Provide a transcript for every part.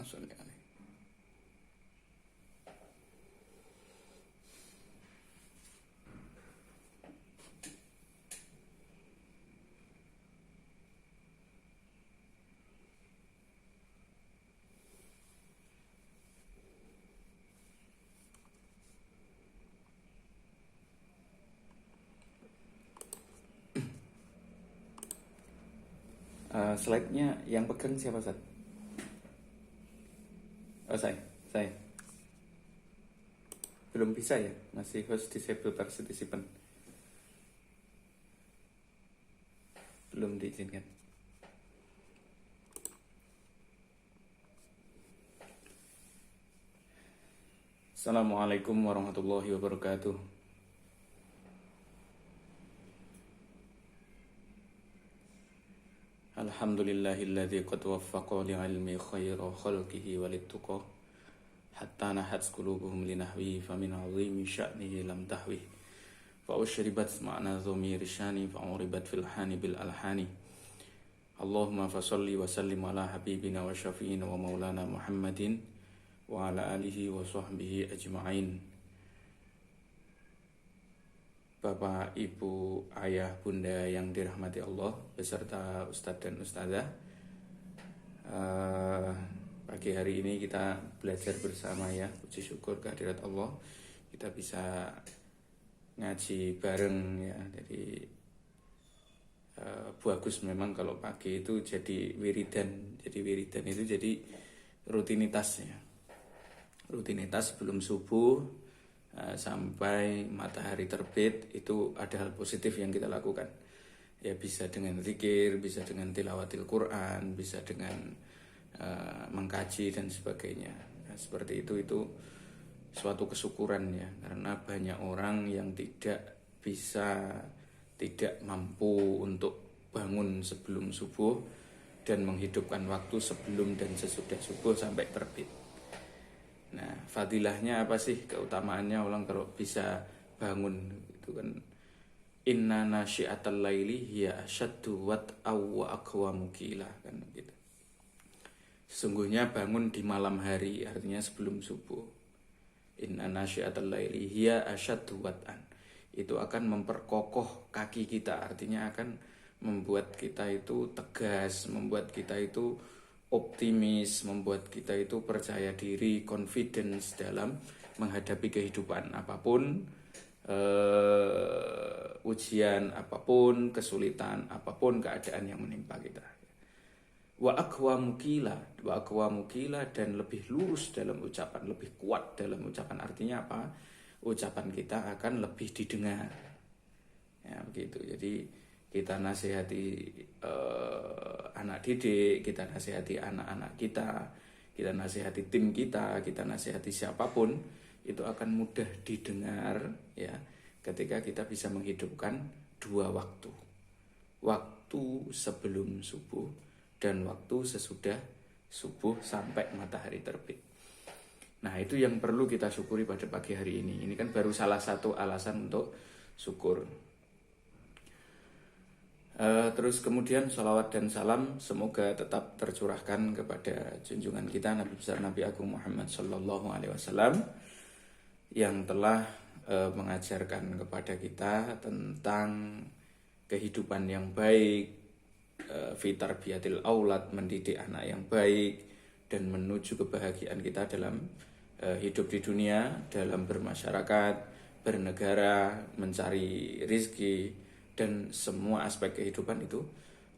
sholli alaihi. Slide-nya yang pegang siapa, Ustaz? Oh, saya. Belum bisa ya, masih host disable participant. Belum diizinkan. Assalamualaikum warahmatullahi wabarakatuh. Alhamdulillahilladzi qad waffaqa li'ilmi khaira khalqihi walittuqa hatta nahat qulubuhum linahwi famin 'azimi sya'nihi lam tahwi fa ushribat ma'na dhamir syani fa uribat fil hani bil alhani. Allahumma fasalli wa sallim ala habibina wa syafi'ina wa maulana Muhammadin wa ala alihi wa sahbihi ajma'in. Bapak, Ibu, Ayah, Bunda yang dirahmati Allah beserta Ustadz dan Ustadzah, pagi hari ini kita belajar bersama ya. Puji syukur kehadirat Allah, kita bisa ngaji bareng ya. Jadi bagus memang kalau pagi itu jadi wiridan. Jadi wiridan itu jadi rutinitas ya. Rutinitas sebelum subuh sampai matahari terbit itu ada hal positif yang kita lakukan ya, bisa dengan zikir, bisa dengan tilawatil Quran, bisa dengan mengkaji dan sebagainya. Nah, seperti itu suatu kesyukuran ya, karena banyak orang yang tidak mampu untuk bangun sebelum subuh dan menghidupkan waktu sebelum dan sesudah subuh sampai terbit. Nah, fadilahnya apa sih, keutamaannya orang kalau bisa bangun itu kan, inna nasyi'atal laili hiya asyaddu wat'aw wa aqwamu qila kan gitu. Sesungguhnya bangun di malam hari, artinya sebelum subuh. Inna nasyi'atal laili hiya asyaddu wat'an. Itu akan memperkokoh kaki kita, artinya akan membuat kita itu tegas, membuat kita itu optimis, membuat kita itu percaya diri, confidence dalam menghadapi kehidupan apapun, ujian apapun, kesulitan apapun, keadaan yang menimpa kita. Wa aqwamu qila, dan lebih lurus dalam ucapan, lebih kuat dalam ucapan. Artinya apa? Ucapan kita akan lebih didengar. Ya, begitu. Jadi kita nasihati anak didik, kita nasihati anak-anak kita nasihati tim kita nasihati siapapun, itu akan mudah didengar ya, ketika kita bisa menghidupkan dua waktu. Waktu sebelum subuh dan waktu sesudah subuh sampai matahari terbit. Nah, itu yang perlu kita syukuri pada pagi hari ini. Ini kan baru salah satu alasan untuk syukur. Terus kemudian salawat dan salam semoga tetap tercurahkan kepada junjungan kita Nabi besar Nabi Agung Muhammad Sallallahu Alaihi Wasallam yang telah mengajarkan kepada kita tentang kehidupan yang baik, fitarbiyatil aulad, mendidik anak yang baik, dan menuju kebahagiaan kita dalam hidup di dunia, dalam bermasyarakat, bernegara, mencari rizki, dan semua aspek kehidupan itu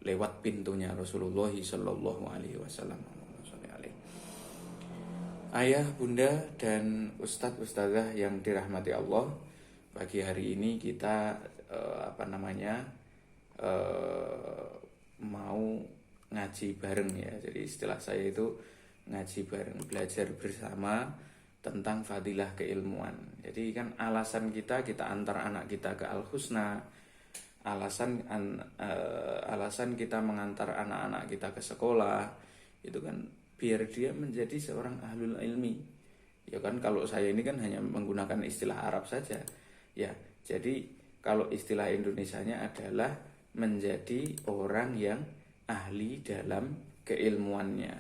lewat pintunya Rasulullah Sallallahu Alaihi Wasallam. Ayah, Bunda, dan Ustadz Ustadzah yang dirahmati Allah, pagi hari ini kita mau ngaji bareng ya. Jadi istilah saya itu ngaji bareng, belajar bersama tentang fadilah keilmuan. Jadi kan alasan kita antar anak kita ke Al-Husna, alasan kita mengantar anak-anak kita ke sekolah itu kan biar dia menjadi seorang ahlul ilmi. Ya kan, kalau saya ini kan hanya menggunakan istilah Arab saja. Ya, jadi kalau istilah Indonesianya adalah menjadi orang yang ahli dalam keilmuannya,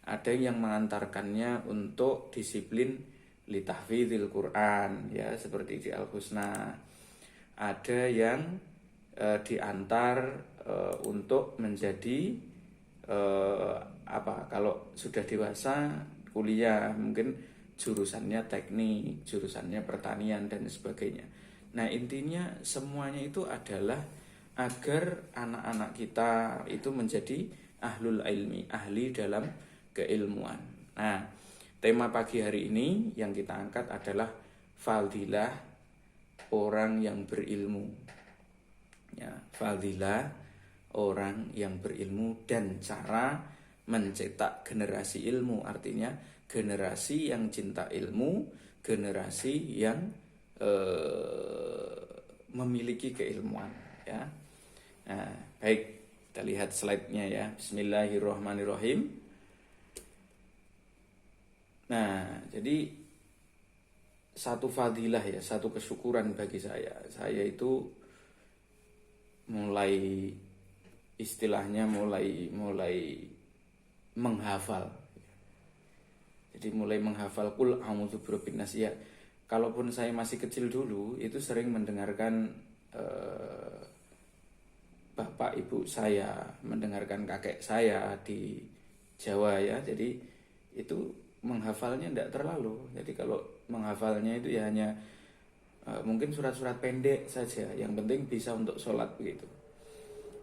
ada yang mengantarkannya untuk disiplin litahfidzil Quran ya seperti di Al-Husna. Ada yang diantar untuk menjadi kalau sudah dewasa kuliah mungkin jurusannya teknik, jurusannya pertanian dan sebagainya. Nah, intinya semuanya itu adalah agar anak-anak kita itu menjadi ahlul ilmi, ahli dalam keilmuan. Nah, tema pagi hari ini yang kita angkat adalah fadilah orang yang berilmu. Ya, fadilah orang yang berilmu dan cara mencetak generasi ilmu, artinya generasi yang cinta ilmu, generasi yang memiliki keilmuan ya. Nah, baik, kita lihat slide-nya ya. Bismillahirrahmanirrahim. Nah, jadi satu fadilah ya, satu kesyukuran bagi saya. Saya itu istilahnya mulai menghafal. Jadi mulai menghafal qul a'udzu birabbin nas ya. Kalaupun saya masih kecil dulu itu sering mendengarkan bapak ibu saya, mendengarkan kakek saya di Jawa ya. Jadi itu menghafalnya tidak terlalu. Jadi kalau menghafalnya itu ya hanya mungkin surat-surat pendek saja. Yang penting bisa untuk sholat begitu.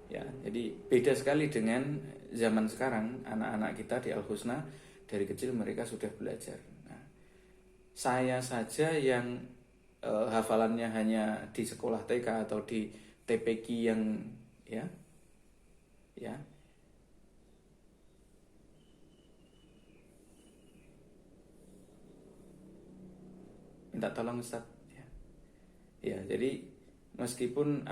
Ya, jadi beda sekali dengan zaman sekarang. Anak-anak kita di Al-Husna dari kecil mereka sudah belajar. Nah, saya saja yang hafalannya hanya di sekolah TK atau di TPQ yang ya minta tolong Ustaz ya jadi meskipun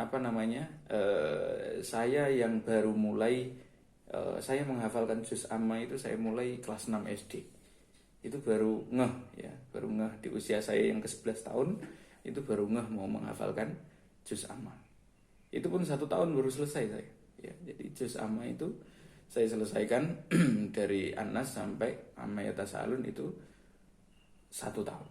saya yang baru mulai saya menghafalkan juz amma itu saya mulai kelas 6 SD. Itu baru baru ngeh di usia saya yang ke-11 tahun itu baru ngeh mau menghafalkan juz amma. Itu pun 1 tahun baru selesai saya. Ya, jadi juz amma itu saya selesaikan dari An-Nas sampai Amma Yatasaalun itu 1 tahun.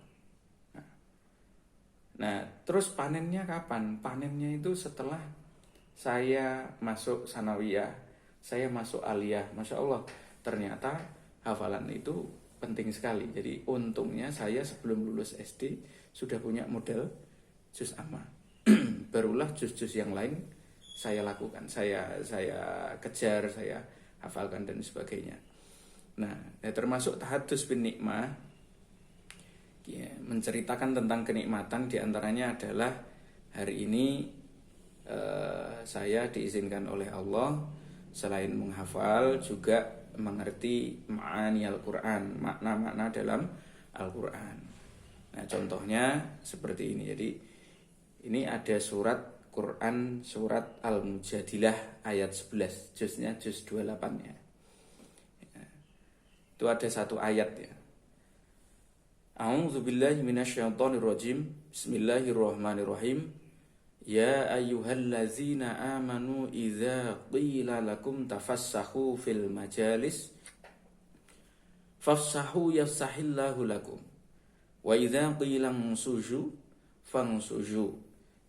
Nah, terus panennya kapan? Panennya itu setelah saya masuk sanawiyah, saya masuk aliyah. Masya Allah, ternyata hafalan itu penting sekali. Jadi untungnya saya sebelum lulus SD sudah punya model juz amma. Barulah juz-juz yang lain saya lakukan, saya kejar, saya hafalkan dan sebagainya. Nah, termasuk tahadus bin nikmah ya, menceritakan tentang kenikmatan, diantaranya adalah hari ini saya diizinkan oleh Allah selain menghafal juga mengerti ma'ani Al-Quran, makna-makna dalam Al-Quran. Nah, contohnya seperti ini. Jadi ini ada surat Quran, surat Al-Mujadilah ayat 11, juznya juz 28 ya. Itu ada satu ayat ya. A'udzu billahi minasyaitonir rajim. Bismillahirrahmanirrahim. Ya ayyuhallazina amanu idza qila lakum tafassahu fil majalis fafsahu yafsahillahu lakum wa idza qila ansuju fansuju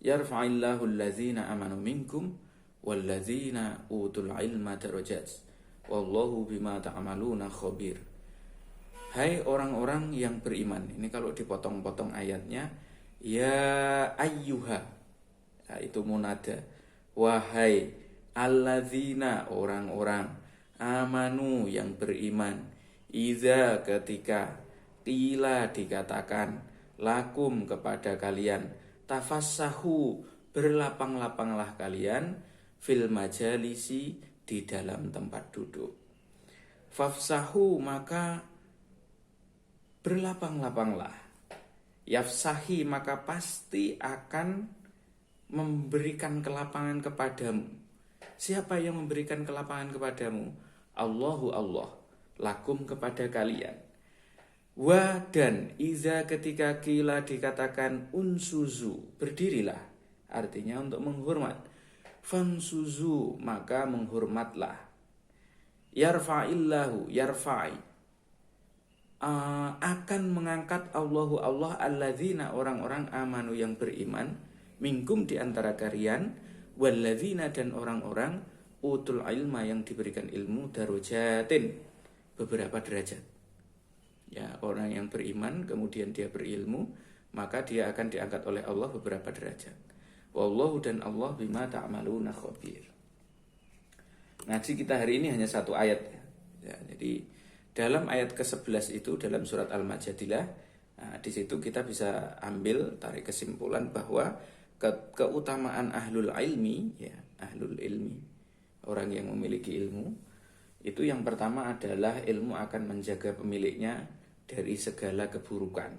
yarfa'illahu allazina amanu minkum wallazina utul ilma darajat wallahu bima ta'maluna khabir. Hai orang-orang yang beriman. Ini kalau dipotong-potong ayatnya, ya ayyuha, nah, itu munada. Wahai alladzina, orang-orang, amanu yang beriman, iza ketika, qila dikatakan, lakum kepada kalian, tafassahu berlapang-lapanglah kalian, fil majalisi di dalam tempat duduk. Fafsahu maka berlapang-lapanglah. Yafsahi maka pasti akan memberikan kelapangan kepadamu. Siapa yang memberikan kelapangan kepadamu? Allahu Allah. Lakum kepada kalian. Wa dan iza ketika kila dikatakan unsuzu, berdirilah. Artinya untuk menghormat. Fansuzu maka menghormatlah. Yarfa'illahu, yarfa'i akan mengangkat Allahu Allah alladzina orang-orang amanu yang beriman minkum di antara kalian walladzina dan orang-orang utul ilma yang diberikan ilmu darajatin beberapa derajat. Ya, orang yang beriman kemudian dia berilmu, maka dia akan diangkat oleh Allah beberapa derajat. Wallahu dan Allah bima ta'maluna khabir. Ngaji kita hari ini hanya satu ayat ya. Ya, jadi dalam ayat ke-11 itu dalam surat Al-Majadilah, nah, di situ kita bisa ambil tarik kesimpulan bahwa keutamaan ahlul ilmi, ya, ahlul ilmi, orang yang memiliki ilmu, itu yang pertama adalah ilmu akan menjaga pemiliknya dari segala keburukan.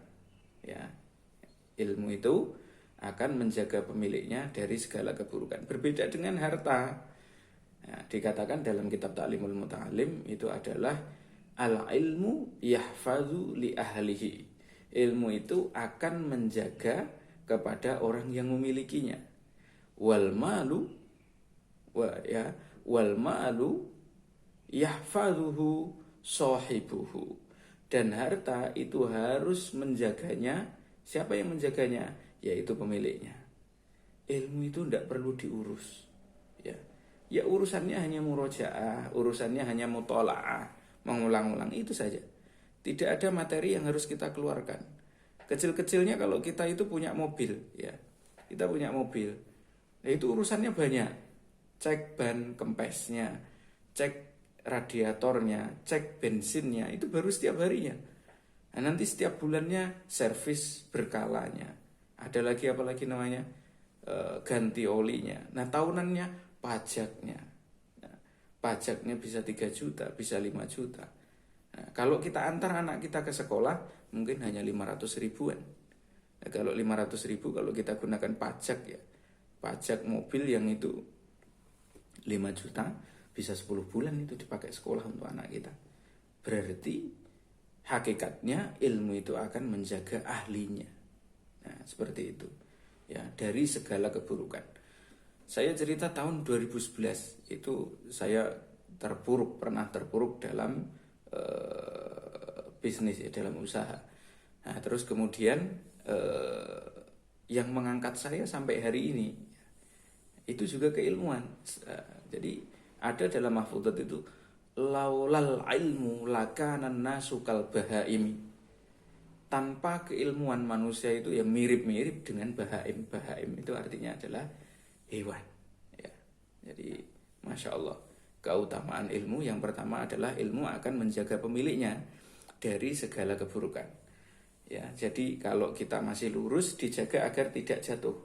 Ya, ilmu itu akan menjaga pemiliknya dari segala keburukan. Berbeda dengan harta. Ya, dikatakan dalam kitab Ta'limul Muta'alim itu adalah al-ilmu yahfazu li ahlihi. Ilmu itu akan menjaga kepada orang yang memilikinya. Wal malu yahfazuhu sahibuhu. Dan harta itu harus menjaganya. Siapa yang menjaganya? Yaitu pemiliknya. Ilmu itu tidak perlu diurus. Ya urusannya hanya murojaah, urusannya hanya mutola'ah, mengulang-ulang itu saja. Tidak ada materi yang harus kita keluarkan. Kecil-kecilnya kalau kita itu punya mobil, ya, kita punya mobil, nah, itu urusannya banyak. Cek ban kempesnya, cek radiatornya, cek bensinnya, itu baru setiap harinya. Nah, nanti setiap bulannya servis berkalanya. Ada lagi apa lagi namanya? Ganti olinya. Nah, tahunannya pajaknya. Nah, pajaknya bisa 3 juta, bisa 5 juta. Nah, kalau kita antar anak kita ke sekolah, mungkin hanya 500 ribuan. Nah, kalau 500 ribu, kalau kita gunakan pajak ya, pajak mobil yang itu 5 juta, bisa 10 bulan itu dipakai sekolah untuk anak kita. Berarti hakikatnya ilmu itu akan menjaga ahlinya. Nah, seperti itu. Ya, dari segala keburukan. Saya cerita tahun 2011 itu saya pernah terpuruk dalam bisnis ya, dalam usaha. Nah, terus kemudian yang mengangkat saya sampai hari ini itu juga keilmuan. Jadi ada dalam mahfudzat itu laulal ilmu lakanan nasu kal bahaimi. Tanpa keilmuan manusia itu ya mirip-mirip dengan bahaim. Bahaim itu artinya adalah hewan. Ya. Jadi Masya Allah, keutamaan ilmu yang pertama adalah ilmu akan menjaga pemiliknya dari segala keburukan. Ya, jadi kalau kita masih lurus dijaga agar tidak jatuh.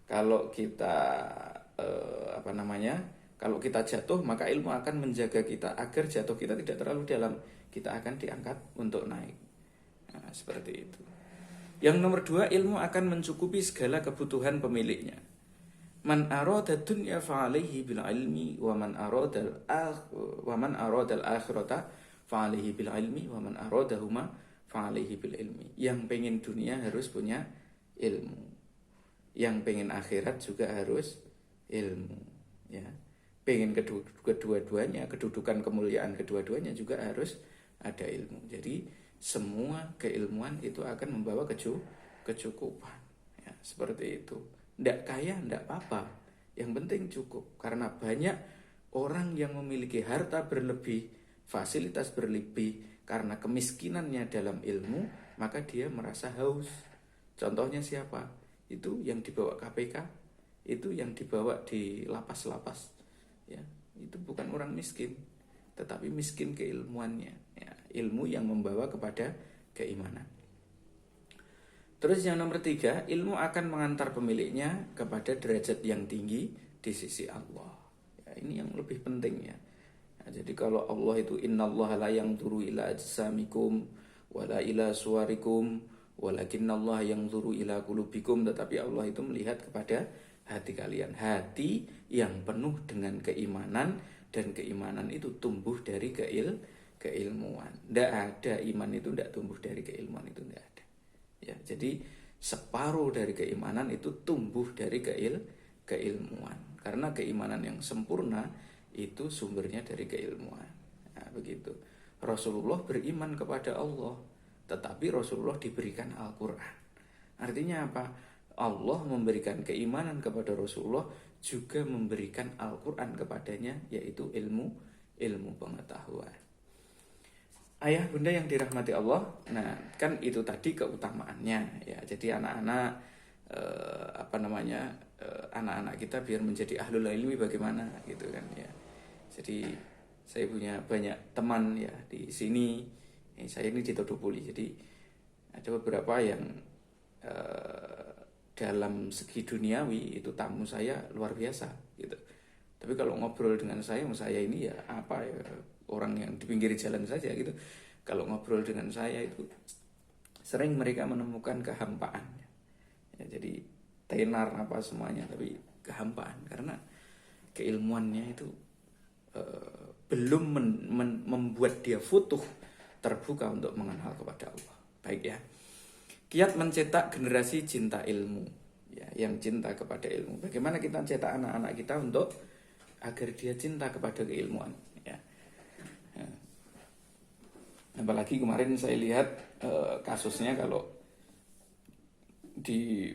Kalau kita kalau kita jatuh maka ilmu akan menjaga kita agar jatuh kita tidak terlalu dalam. Kita akan diangkat untuk naik. Nah, seperti itu. Yang nomor 2, ilmu akan mencukupi segala kebutuhan pemiliknya. Man arada dunya fa'alaihi bil ilmi wa man arada al akhirata fa'alaihi bil ilmi wa man aradahuma fa'alaihi bil ilmi. Yang pengen dunia harus punya ilmu. Yang pengen akhirat juga harus ilmu, ya. Pengen kedua-duanya, kedudukan kemuliaan kedua-duanya juga harus ada ilmu. Jadi semua keilmuan itu akan membawa kecukupan, ya, seperti itu. Tidak kaya, tidak apa-apa. Yang penting cukup. Karena banyak orang yang memiliki harta berlebih, fasilitas berlebih, karena kemiskinannya dalam ilmu, maka dia merasa haus. Contohnya siapa? Itu yang dibawa KPK, itu yang dibawa di lapas-lapas. Ya, itu bukan orang miskin, tetapi miskin keilmuannya. Ya, ilmu yang membawa kepada keimanan. Terus yang nomor 3, ilmu akan mengantar pemiliknya kepada derajat yang tinggi di sisi Allah. Ya, ini yang lebih penting ya. Nah, jadi kalau Allah itu innallaha la yanzuru ila ajsamikum wala ila suwarikum walakinnallaha yanzuru ila qulubikum, tetapi Allah itu melihat kepada hati kalian, hati yang penuh dengan keimanan, dan keimanan itu tumbuh dari keilmuan. Tidak ada iman itu tidak tumbuh dari keilmuan, itu tidak ada. Ya, jadi separuh dari keimanan itu tumbuh dari keilmuan. Karena keimanan yang sempurna itu sumbernya dari keilmuan. Nah, begitu. Rasulullah beriman kepada Allah, tetapi Rasulullah diberikan Al-Quran. Artinya apa? Allah memberikan keimanan kepada Rasulullah, juga memberikan Al-Quran kepadanya, yaitu ilmu pengetahuan. Ayah bunda yang dirahmati Allah, nah kan itu tadi keutamaannya ya. Jadi anak-anak anak-anak kita biar menjadi ahlul ilmi bagaimana gitu kan ya. Jadi saya punya banyak teman ya di sini. Saya ini di Todopoli, jadi ada beberapa yang dalam segi duniawi itu tamu saya luar biasa gitu. Tapi kalau ngobrol dengan saya ini ya apa ya, orang yang di pinggir jalan saja gitu. Kalau ngobrol dengan saya itu sering mereka menemukan kehampaan. Ya, jadi tenar apa semuanya, tapi kehampaan karena keilmuannya itu belum membuat dia futuh, terbuka untuk mengenal kepada Allah. Baik ya. Kiat mencetak generasi cinta ilmu, ya, yang cinta kepada ilmu. Bagaimana kita cetak anak-anak kita untuk agar dia cinta kepada keilmuan, ya. Apalagi kemarin saya lihat kasusnya kalau di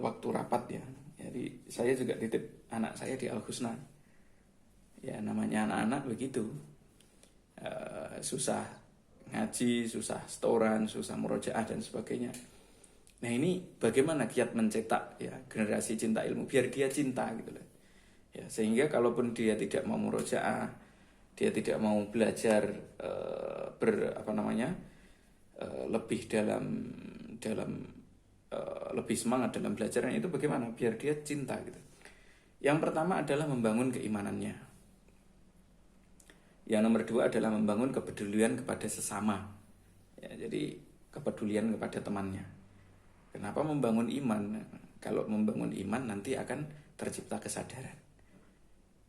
waktu rapat ya. Jadi saya juga titip anak saya di Al Husna. Ya namanya anak-anak begitu, susah ngaji, susah setoran, susah murojaah dan sebagainya. Nah ini bagaimana kiat mencetak ya generasi cinta ilmu biar dia cinta gitu loh. Ya sehingga kalaupun dia tidak mau murojaah, dia tidak mau belajar lebih lebih semangat dalam belajarnya, itu bagaimana biar dia cinta gitu. Yang pertama adalah membangun keimanannya. Yang nomor dua adalah membangun kepedulian kepada sesama. Ya, jadi kepedulian kepada temannya. Kenapa membangun iman? Kalau membangun iman nanti akan tercipta kesadaran.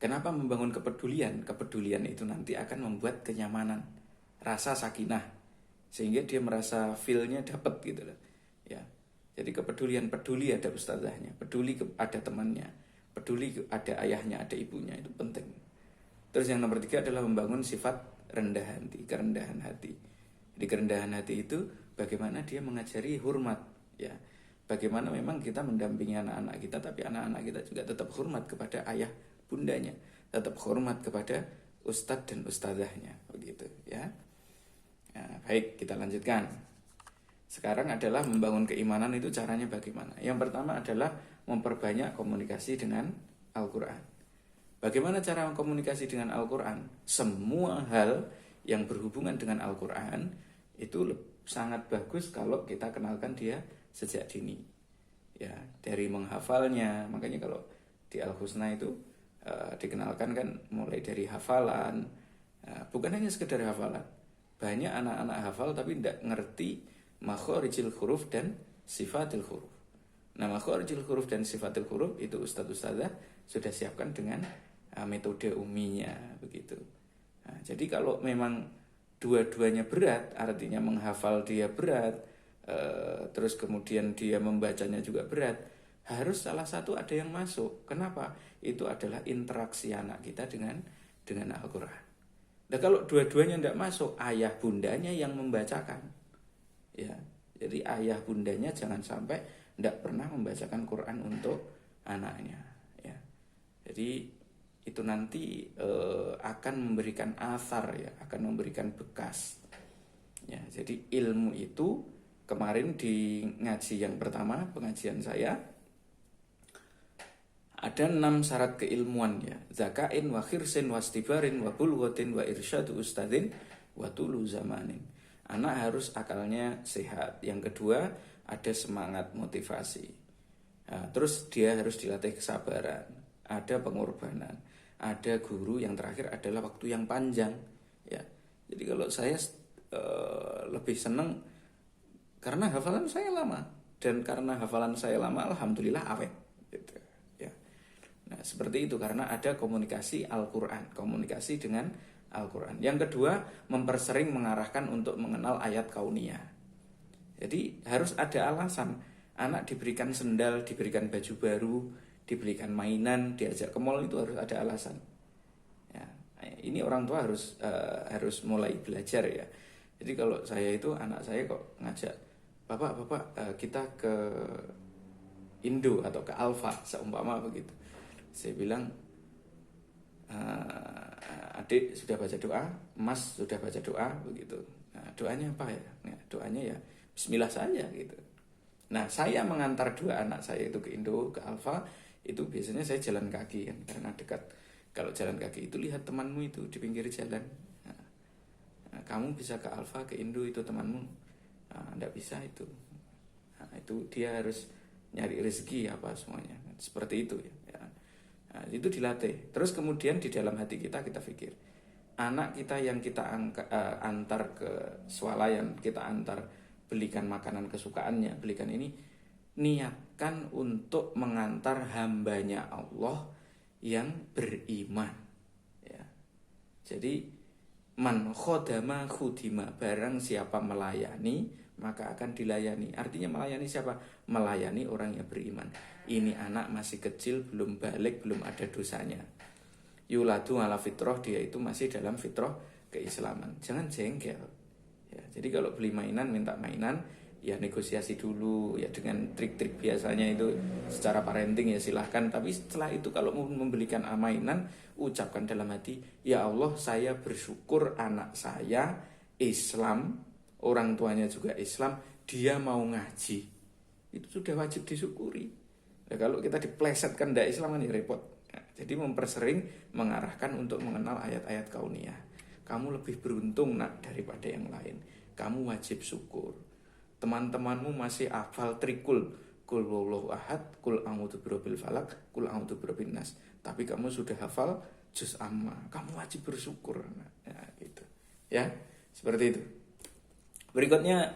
Kenapa membangun kepedulian? Kepedulian itu nanti akan membuat kenyamanan, rasa sakinah, sehingga dia merasa feel-nya dapat gitu loh. Ya. Jadi kepedulian, peduli ada ustazahnya, peduli ada temannya, peduli ada ayahnya, ada ibunya, itu penting. Terus yang nomor tiga adalah membangun sifat rendah hati, kerendahan hati. Di kerendahan hati itu bagaimana dia mengajari hormat, ya. Bagaimana memang kita mendampingi anak-anak kita, tapi anak-anak kita juga tetap hormat kepada ayah bundanya, tetap hormat kepada ustadz dan ustazahnya, begitu ya. Nah, baik, kita lanjutkan. Sekarang adalah membangun keimanan, itu caranya bagaimana? Yang pertama adalah memperbanyak komunikasi dengan Al-Quran. Bagaimana cara komunikasi dengan Al-Quran? Semua hal yang berhubungan dengan Al-Quran itu sangat bagus kalau kita kenalkan dia sejak dini. Ya, dari menghafalnya. Makanya kalau di Al-Husna itu dikenalkan kan mulai dari hafalan. Bukan hanya sekedar hafalan. Banyak anak-anak hafal tapi tidak ngerti makhorijil huruf dan sifatil huruf. Nah, makhorijil huruf dan sifatil huruf itu ustadz-ustadzah sudah siapkan dengan metode uminya begitu. Nah, jadi kalau memang dua-duanya berat, artinya menghafal dia berat, terus kemudian dia membacanya juga berat, harus salah satu ada yang masuk. Kenapa? Itu adalah interaksi anak kita dengan Al-Quran. Nah kalau dua-duanya tidak masuk, ayah bundanya yang membacakan, ya. Jadi ayah bundanya jangan sampai tidak pernah membacakan Quran untuk anaknya, ya. Jadi itu nanti akan memberikan asar, ya, akan memberikan bekas. Ya, jadi ilmu itu kemarin di ngaji yang pertama, pengajian saya, ada 6 syarat keilmuan ya. Zakain wa khirsin wa stibarin wa bulghatin wa irsyadu ustadin wa tulu zamanin. Anak harus akalnya sehat. Yang kedua, ada semangat motivasi. Nah, terus dia harus dilatih kesabaran, ada pengorbanan. Ada guru, yang terakhir adalah waktu yang panjang, ya. Jadi kalau saya lebih senang karena hafalan saya lama, dan karena hafalan saya lama, alhamdulillah awet, gitu, ya. Nah seperti itu karena ada komunikasi Al-Quran, komunikasi dengan Al-Quran. Yang kedua, mempersering mengarahkan untuk mengenal ayat kauniyah. Jadi harus ada alasan. Anak diberikan sendal, diberikan baju baru, diberikan mainan, diajak ke mall, itu harus ada alasan. Ya, Nah, ini orang tua harus mulai belajar ya. Jadi kalau saya itu anak saya kok ngajak, bapak kita ke Indo atau ke Alfa seumpama begitu. Saya bilang, adik sudah baca doa, mas sudah baca doa begitu. Nah, doanya apa ya? Nah, doanya ya Bismillah saja gitu. Nah, saya mengantar dua anak saya itu ke Indo, ke Alfa, itu biasanya saya jalan kaki kan, karena dekat. Kalau jalan kaki itu lihat temanmu itu di pinggir jalan. Nah, kamu bisa ke Alfa, ke Indo itu temanmu. Nah, enggak bisa itu. Nah, itu dia harus nyari rezeki apa semuanya. Seperti itu ya. Nah, itu dilatih. Terus kemudian di dalam hati kita pikir, anak kita yang kita antar ke swalayan, kita antar belikan makanan kesukaannya, belikan ini, niatkan untuk mengantar hambanya Allah yang beriman ya. Jadi man khodama khudima, barang siapa melayani maka akan dilayani. Artinya melayani siapa? Melayani orang yang beriman. Ini anak masih kecil, belum balik, belum ada dosanya. Yuladu ala fitrah, dia itu masih dalam fitrah keislaman. Jangan jengkel ya. Jadi kalau beli mainan, minta mainan, ya negosiasi dulu ya dengan trik-trik biasanya itu secara parenting ya silahkan. Tapi setelah itu kalau mau membelikan mainan, ucapkan dalam hati, ya Allah, saya bersyukur anak saya Islam, orang tuanya juga Islam, dia mau ngaji. Itu sudah wajib disyukuri. Ya, kalau kita diplesetkan tidak Islam kan ya repot. Ya, jadi mempersering, mengarahkan untuk mengenal ayat-ayat kauniyah. Kamu lebih beruntung nak daripada yang lain. Kamu wajib syukur. Teman-temanmu masih hafal trikul, kul wallahu ahad, kul a'udzu birabbil falaq, kul a'udzu birabbin nas. Tapi kamu sudah hafal juz amma. Kamu wajib bersyukur. Ya, gitu. Ya, seperti itu. Berikutnya,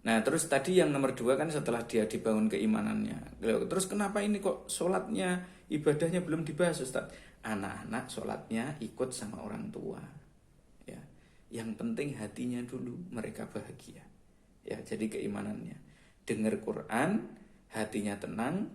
nah terus tadi yang nomor 2 kan setelah dia dibangun keimanannya. Terus kenapa ini kok sholatnya, ibadahnya belum dibahas Ustaz? Anak-anak sholatnya ikut sama orang tua. Ya, yang penting hatinya dulu mereka bahagia. Ya, jadi keimanannya. Dengar Quran, hatinya tenang,